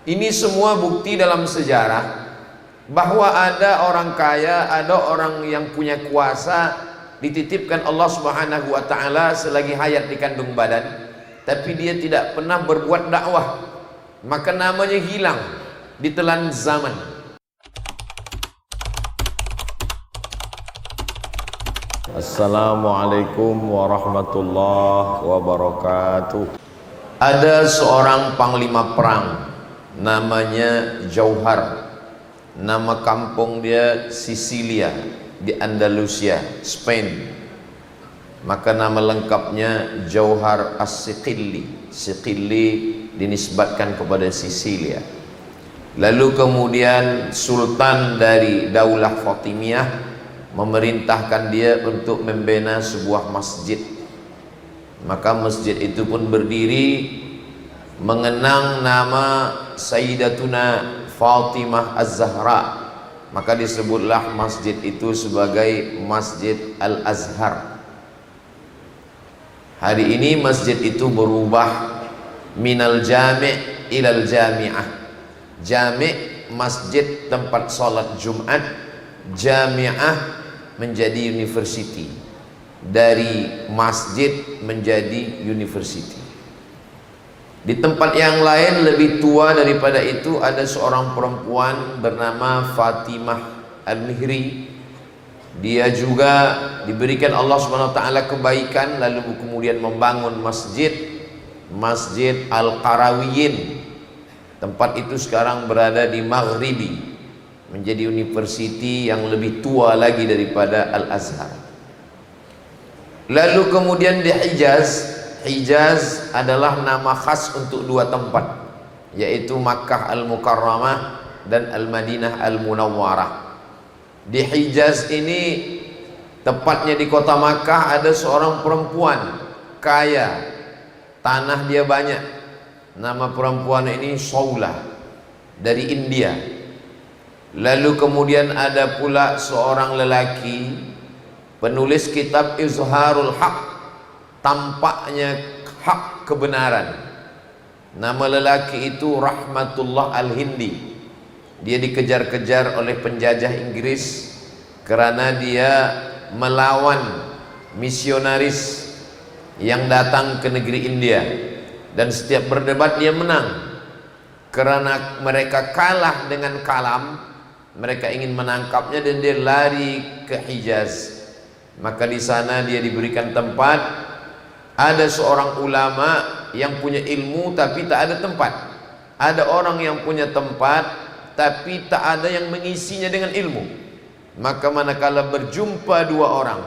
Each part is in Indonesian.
Ini semua bukti dalam sejarah bahwa ada orang kaya, ada orang yang punya kuasa, dititipkan Allah Subhanahu wa taala selagi hayat di kandung badan, tapi dia tidak pernah berbuat dakwah, maka namanya hilang ditelan zaman. Assalamualaikum warahmatullahi wabarakatuh. Ada seorang panglima perang namanya Jauhar. Nama kampung dia Sisilia di Andalusia, Spain. Maka nama lengkapnya Jauhar As-Siqilli. Siqilli dinisbatkan kepada Sisilia. Lalu kemudian sultan dari Daulah Fatimiyah memerintahkan dia untuk membina sebuah masjid. Maka masjid itu pun berdiri mengenang nama Sayyidatuna Fatimah Az-Zahra. Maka disebutlah masjid itu sebagai Masjid Al-Azhar. Hari ini masjid itu berubah minal jami' ilal jami'ah. Jami' masjid tempat salat Jumat, jami'ah menjadi university. Dari masjid menjadi university. Di tempat yang lain lebih tua daripada itu ada seorang perempuan bernama Fatimah Al-Mihri. Dia juga diberikan Allah SWT kebaikan, lalu kemudian membangun Masjid Al-Qarawiyyin. Tempat itu sekarang berada di Maghribi, menjadi university yang lebih tua lagi daripada Al-Azhar. Lalu kemudian di Hijaz adalah nama khas untuk dua tempat, yaitu Makkah Al-Mukarramah dan Al-Madinah Al-Munawwarah. Di Hijaz ini, tepatnya di kota Makkah, ada seorang perempuan kaya, tanah dia banyak. Nama perempuan ini Saulah dari India. Lalu kemudian ada pula seorang lelaki penulis kitab Izharul Haq, tampaknya hak kebenaran. Nama lelaki itu Rahmatullah Al-Hindi. Dia dikejar-kejar oleh penjajah Inggris karena dia melawan misionaris yang datang ke negeri India, dan setiap berdebat dia menang. Karena mereka kalah dengan kalam, mereka ingin menangkapnya dan dia lari ke Hijaz. Maka di sana dia diberikan tempat. Ada seorang ulama yang punya ilmu tapi tak ada tempat. Ada orang yang punya tempat tapi tak ada yang mengisinya dengan ilmu. Maka manakala berjumpa dua orang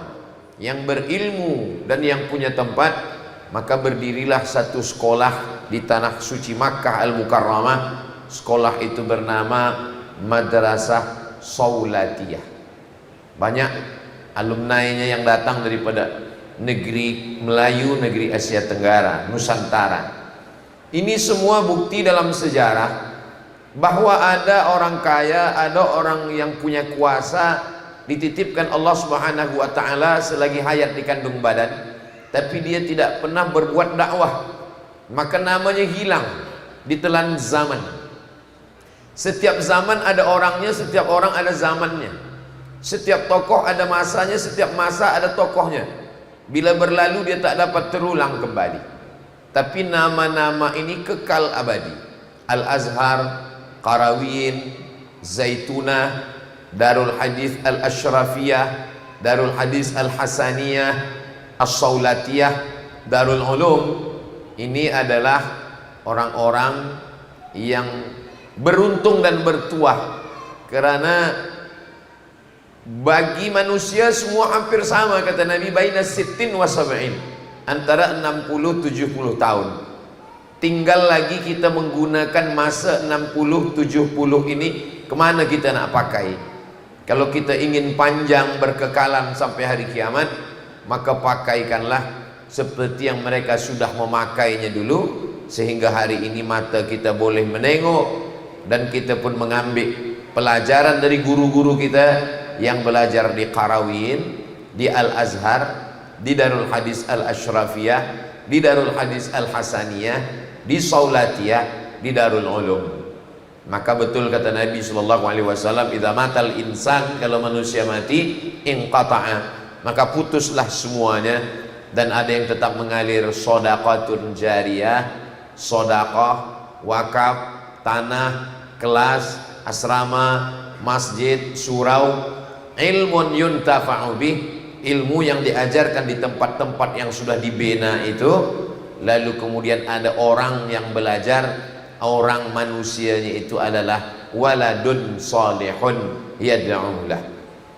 yang berilmu dan yang punya tempat, maka berdirilah satu sekolah di tanah suci Makkah Al-Mukarramah. Sekolah itu bernama Madrasah Saulatiyah. Banyak alumni-nya yang datang daripada negeri Melayu, negeri Asia Tenggara, Nusantara. Ini semua bukti dalam sejarah bahwa ada orang kaya, ada orang yang punya kuasa, dititipkan Allah Subhanahu wa taala selagi hayat di kandung badan, tapi dia tidak pernah berbuat dakwah, maka namanya hilang ditelan zaman. Setiap zaman ada orangnya, setiap orang ada zamannya. Setiap tokoh ada masanya, setiap masa ada tokohnya. Bila berlalu dia tak dapat terulang kembali. Tapi nama-nama ini kekal abadi. Al-Azhar, Qarawiyyin, Zaitunah, Darul Hadis Al-Ashrafiyah, Darul Hadis Al-Hasaniyah, As-Saulatiyah, Darul Ulum. Ini adalah orang-orang yang beruntung dan bertuah, karena bagi manusia semua hampir sama, kata Nabi, baina sittin wa sab'in, antara 60-70 tahun. Tinggal lagi kita menggunakan masa 60-70 ini kemana kita nak pakai. Kalau kita ingin panjang berkekalan sampai hari kiamat, maka pakaikanlah seperti yang mereka sudah memakainya dulu, sehingga hari ini mata kita boleh menengok, dan kita pun mengambil pelajaran dari guru-guru kita yang belajar di Qarawiyyin, di Al-Azhar, di Darul Hadis Al-Ashrafiyah, di Darul Hadis Al-Hasaniyah, di Saulatiyah, di Darul Ulum. Maka betul kata Nabi sallallahu alaihi wasallam, idza matal insan, kalau manusia mati, inqata'a, maka putuslah semuanya, dan ada yang tetap mengalir shadaqatun jariyah, sedekah, wakaf, tanah, kelas, asrama, masjid, surau, ilmun yuntafa'u bih, ilmu yang diajarkan di tempat-tempat yang sudah dibina itu, lalu kemudian ada orang yang belajar, orang manusianya itu adalah waladun salihun yad'ulah,